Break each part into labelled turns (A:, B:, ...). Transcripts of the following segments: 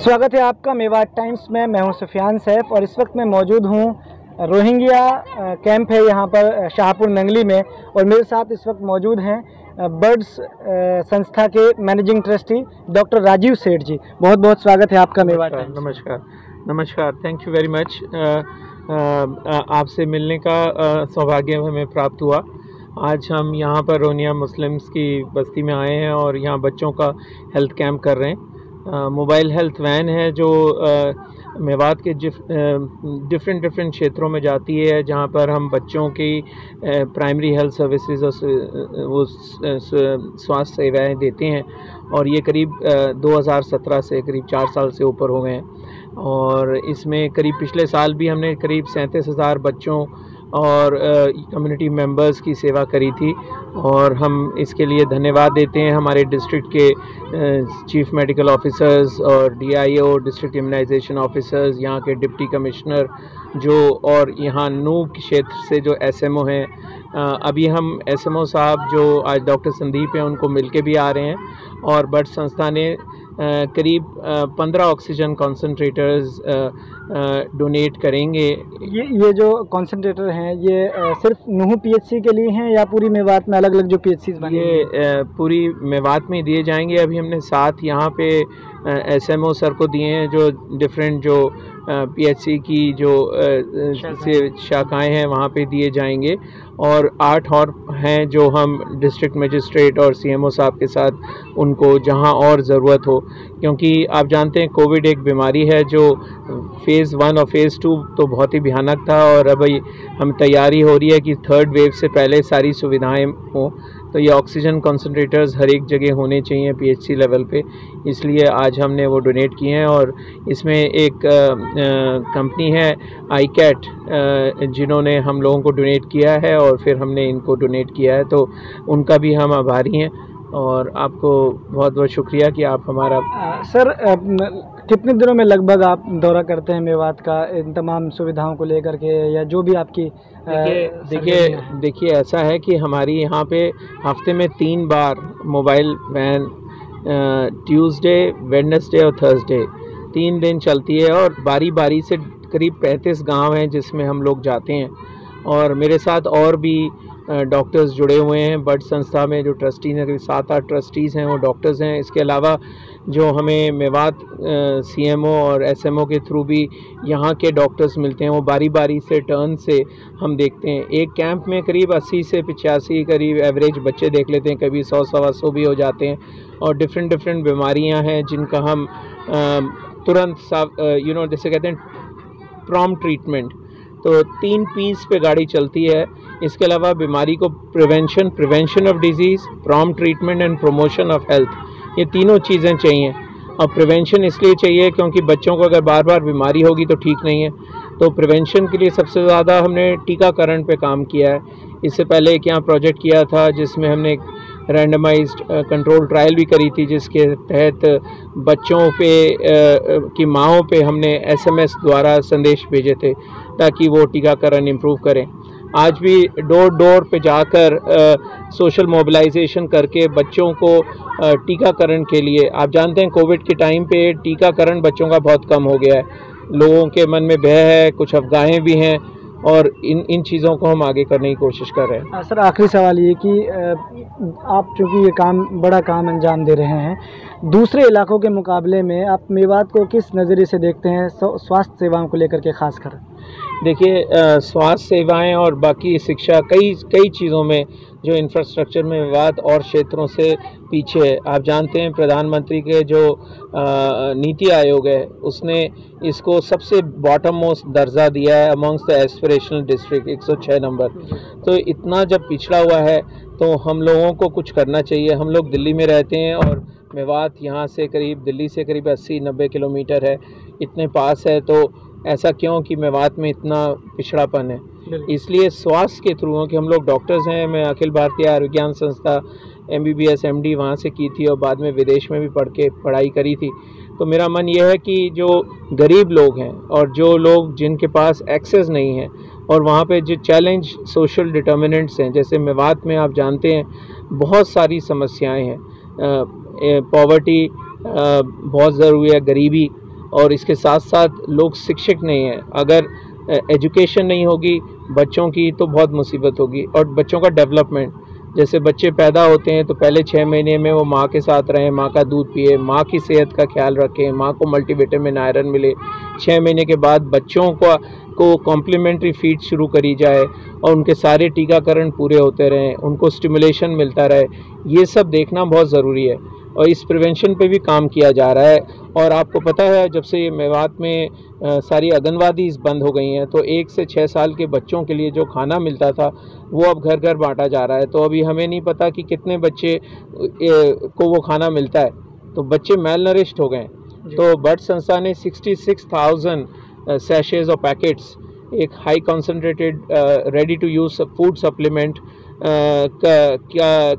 A: स्वागत है आपका मेवात टाइम्स में। मैं हूं सुफियान सैफ और इस वक्त मैं मौजूद हूं रोहिंग्या कैंप है यहाँ पर शाहपुर नंगली में, और मेरे साथ इस वक्त मौजूद हैं बर्ड्स संस्था के मैनेजिंग ट्रस्टी डॉक्टर राजीव सेठ जी। बहुत बहुत स्वागत है आपका मेवात टाइम्स।
B: नमस्कार, थैंक यू वेरी मच। आपसे मिलने का सौभाग्य हमें प्राप्त हुआ। आज हम यहाँ पर रोहिंग्या मुस्लिम्स की बस्ती में आए हैं और यहाँ बच्चों का हेल्थ कैंप कर रहे हैं। मोबाइल हेल्थ वैन है जो मेवात के डिफरेंट क्षेत्रों में जाती है, जहाँ पर हम बच्चों की प्राइमरी हेल्थ सर्विसेज और वो स्वास्थ्य सेवाएं देते हैं। और ये करीब 2017 से करीब 4 साल से ऊपर हो गए हैं। और इसमें करीब पिछले साल भी हमने करीब 37,000 बच्चों और कम्युनिटी मेंबर्स की सेवा करी थी। और हम इसके लिए धन्यवाद देते हैं हमारे डिस्ट्रिक्ट के चीफ मेडिकल ऑफिसर्स और DIO डिस्ट्रिक्ट इम्यूनाइजेशन ऑफिसर्स, यहाँ के डिप्टी कमिश्नर जो, और यहाँ नूह क्षेत्र से जो SMO हैं। अभी हम SMO साहब जो आज डॉक्टर संदीप हैं उनको मिलके भी आ रहे हैं। और बर्ड संस्था ने करीब 15 ऑक्सीजन कॉन्सनट्रेटर्स डोनेट करेंगे।
A: ये जो कॉन्सनट्रेटर हैं ये सिर्फ नूह PHC के लिए हैं या पूरी मेवात में अलग अलग जो PHCs बने?
B: ये पूरी मेवात में दिए जाएंगे। अभी हमने 7 यहाँ पे SMO सर को दिए हैं जो डिफरेंट जो PHC की जो शाखाएं हैं वहाँ पे दिए जाएंगे। और 8 और हैं जो हम डिस्ट्रिक्ट मजिस्ट्रेट और CMO साहब के साथ उनको जहाँ और ज़रूरत हो, क्योंकि आप जानते हैं कोविड एक बीमारी है जो फ़ेज़ 1 और फ़ेज़ 2 तो बहुत ही भयानक था, और अब हम तैयारी हो रही है कि 3rd वेव से पहले सारी सुविधाएं हों। तो ये ऑक्सीजन कॉन्सनट्रेटर्स हर एक जगह होने चाहिए PHC लेवल पे, इसलिए आज हमने वो डोनेट किए हैं। और इसमें एक कंपनी है iCat जिन्होंने हम लोगों को डोनेट किया है और फिर हमने इनको डोनेट किया है, तो उनका भी हम आभारी हैं। और आपको बहुत बहुत शुक्रिया कि आप हमारा
A: सर कितने दिनों में लगभग आप दौरा करते हैं मेवात का इन तमाम सुविधाओं को लेकर के, या जो भी आपकी?
B: देखिए ऐसा है कि हमारी यहाँ पे हफ्ते में 3 बार मोबाइल वैन ट्यूसडे, वेडनेसडे और थर्सडे 3 दिन चलती है। और बारी बारी से करीब 35 गांव हैं जिसमें हम लोग जाते हैं। और मेरे साथ और भी डॉक्टर्स जुड़े हुए हैं बर्ड संस्था में, जो ट्रस्टीज़ हैं, 7-8 ट्रस्टीज़ हैं, वो डॉक्टर्स हैं। इसके अलावा जो हमें मेवात CMO और SMO के थ्रू भी यहाँ के डॉक्टर्स मिलते हैं, वो बारी बारी से टर्न से हम देखते हैं। एक कैंप में करीब 80 से 85 करीब एवरेज बच्चे देख लेते हैं, कभी 100-125 भी हो जाते हैं। और डिफरेंट बीमारियाँ हैं जिनका हम तुरंत जैसे कहते हैं प्रॉम्प्ट ट्रीटमेंट, तो 3 P's पे गाड़ी चलती है। इसके अलावा बीमारी को prevention of disease, prompt treatment and promotion of health, ये तीनों चीज़ें चाहिए। और प्रिवेंशन इसलिए चाहिए क्योंकि बच्चों को अगर बार बार बीमारी होगी तो ठीक नहीं है। तो प्रिवेंशन के लिए सबसे ज़्यादा हमने टीकाकरण पे काम किया है। इससे पहले एक यहाँ प्रोजेक्ट किया था जिसमें हमने एक रैंडमाइज्ड कंट्रोल ट्रायल भी करी थी, जिसके तहत बच्चों पे की माँओं पे हमने SMS द्वारा संदेश भेजे थे ताकि वो टीकाकरण इम्प्रूव करें। आज भी डोर पे जाकर सोशल मोबिलाइजेशन करके बच्चों को टीकाकरण के लिए, आप जानते हैं कोविड के टाइम पे टीकाकरण बच्चों का बहुत कम हो गया है, लोगों के मन में भय है, कुछ अफवाहें भी हैं, और इन चीज़ों को हम आगे करने की कोशिश कर रहे हैं।
A: सर आखिरी सवाल ये कि आप चूँकि ये बड़ा काम अंजाम दे रहे हैं, दूसरे इलाकों के मुकाबले में आप मेवात को किस नज़रिए से देखते हैं स्वास्थ्य सेवाओं को लेकर के खासकर?
B: देखिए स्वास्थ्य सेवाएं और बाकी शिक्षा कई चीज़ों में जो इंफ्रास्ट्रक्चर में मेवात और क्षेत्रों से पीछे है। आप जानते हैं प्रधानमंत्री के जो नीति आयोग है उसने इसको सबसे बॉटम मोस्ट दर्जा दिया है amongst the aspirational district, 106 number. तो इतना जब पिछड़ा हुआ है तो हम लोगों को कुछ करना चाहिए। हम लोग दिल्ली में रहते हैं और मेवात यहाँ से दिल्ली से करीब 80-90 किलोमीटर है, इतने पास है। तो ऐसा क्यों कि मेवात में इतना पिछड़ापन है? इसलिए स्वास्थ्य के थ्रू कि हम लोग डॉक्टर्स हैं। मैं अखिल भारतीय आयुर्विज्ञान संस्था MBBS MD वहाँ से की थी और बाद में विदेश में भी पढ़ाई करी थी। तो मेरा मन ये है कि जो गरीब लोग हैं और जो लोग जिनके पास एक्सेस नहीं है और वहाँ पे जो चैलेंज सोशल डिटर्मिनेंट्स हैं, जैसे मेवात में आप जानते हैं बहुत सारी समस्याएं हैं, पॉवर्टी बहुत ज़रूरी है, गरीबी, और इसके साथ साथ लोग शिक्षक नहीं हैं। अगर एजुकेशन नहीं होगी बच्चों की तो बहुत मुसीबत होगी। और बच्चों का डेवलपमेंट, जैसे बच्चे पैदा होते हैं तो पहले 6 महीने में वो माँ के साथ रहें, माँ का दूध पिए, माँ की सेहत का ख्याल रखें, माँ को मल्टीविटामिन आयरन मिले। 6 महीने के बाद बच्चों को कॉम्प्लीमेंट्री फीड शुरू करी जाए और उनके सारे टीकाकरण पूरे होते रहें, उनको स्टिमुलेशन मिलता रहे। ये सब देखना बहुत ज़रूरी है और इस प्रिवेंशन पे भी काम किया जा रहा है। और आपको पता है जब से ये मेवात में सारी आंगनवाड़ी बंद हो गई हैं तो 1 से 6 साल के बच्चों के लिए जो खाना मिलता था वो अब घर घर बांटा जा रहा है। तो अभी हमें नहीं पता कि कितने बच्चे को वो खाना मिलता है, तो बच्चे मेलनरिश्ड हो गए। तो बर्ड संस्था ने 66,000 सैशेज और पैकेट्स एक high concentrated ready to use food supplement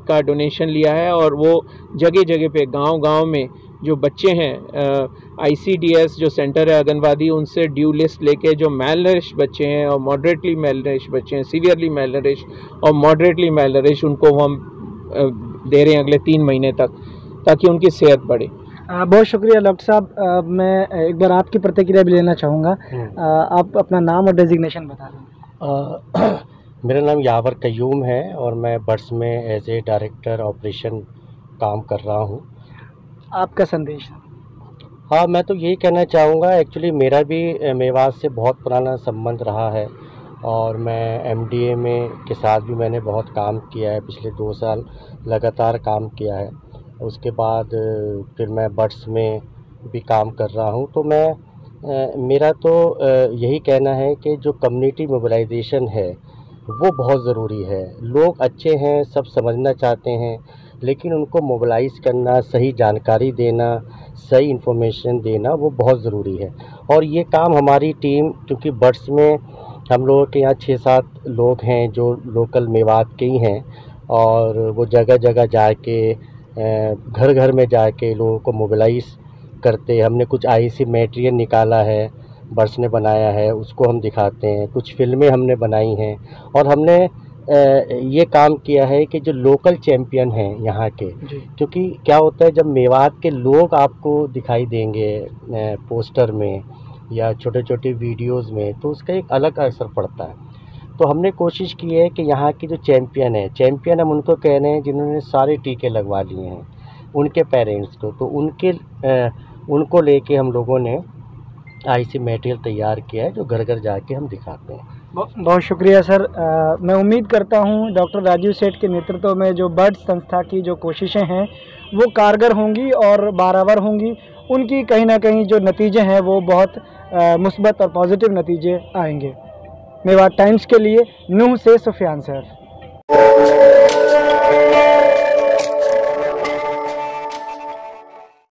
B: का डोनेशन लिया है। और वो जगह जगह पे गांव-गांव में जो बच्चे हैं ICDS जो सेंटर है आंगनवाड़ी, उनसे ड्यू लिस्ट लेके जो मेलनरिश्ड बच्चे हैं और मॉडरेटली मेलनरिश्ड बच्चे हैं, सीवियरली मेलनरिश्ड और मॉडरेटली मेलनरिश्ड, उनको हम दे रहे हैं अगले 3 महीने तक, ताकि उनकी सेहत बढ़े।
A: बहुत शुक्रिया डॉक्टर साहब। मैं एक बार आपकी प्रतिक्रिया भी लेना चाहूँगा। आप अपना नाम और डेजिग्नेशन बता दें।
C: मेरा नाम यावर कयूम है और मैं बर्ड्स में एज ए डायरेक्टर ऑपरेशन काम कर रहा हूँ।
A: आपका संदेश?
C: हाँ, मैं तो यही कहना चाहूँगा, एक्चुअली मेरा भी मेवात से बहुत पुराना संबंध रहा है और मैं MDA में के साथ भी मैंने बहुत काम किया है, पिछले 2 साल लगातार काम किया है। उसके बाद फिर मैं बर्ड्स में भी काम कर रहा हूँ। तो मेरा तो यही कहना है कि जो कम्युनिटी मोबिलाइजेशन है वो बहुत ज़रूरी है। लोग अच्छे हैं, सब समझना चाहते हैं, लेकिन उनको मोबिलाइज़ करना, सही जानकारी देना, सही इन्फॉर्मेशन देना वो बहुत ज़रूरी है। और ये काम हमारी टीम, क्योंकि बर्ड्स में हम लोगों के यहाँ 6-7 लोग हैं जो लोकल मेवात के ही हैं और वो जगह जगह जाके घर घर में जाके लोगों को मोबिलाइज़ करते। हमने कुछ IC मटेरियल निकाला है, बर्ड्स ने बनाया है, उसको हम दिखाते हैं। कुछ फिल्में हमने बनाई हैं और हमने ये काम किया है कि जो लोकल चैम्पियन हैं यहाँ के, क्योंकि क्या होता है जब मेवात के लोग आपको दिखाई देंगे पोस्टर में या छोटे छोटे वीडियोस में, तो उसका एक अलग असर पड़ता है। तो हमने कोशिश की है कि यहाँ की जो चैम्पियन है, चैम्पियन हम उनको कह रहे हैं जिन्होंने सारे टीके लगवा लिए हैं, उनके पेरेंट्स को, तो उनको लेके हम लोगों ने IC मटेरियल तैयार किया है जो घर घर जाके हम दिखाते हैं।
A: बहुत शुक्रिया सर। मैं उम्मीद करता हूं डॉक्टर राजीव सेठ के नेतृत्व में जो बर्ड संस्था की जो कोशिशें हैं वो कारगर होंगी और बाराबर होंगी। उनकी कहीं ना कहीं जो नतीजे हैं वो बहुत मुस्बत और पॉजिटिव नतीजे आएंगे। मेवात टाइम्स के लिए नूह से सुफियान सर।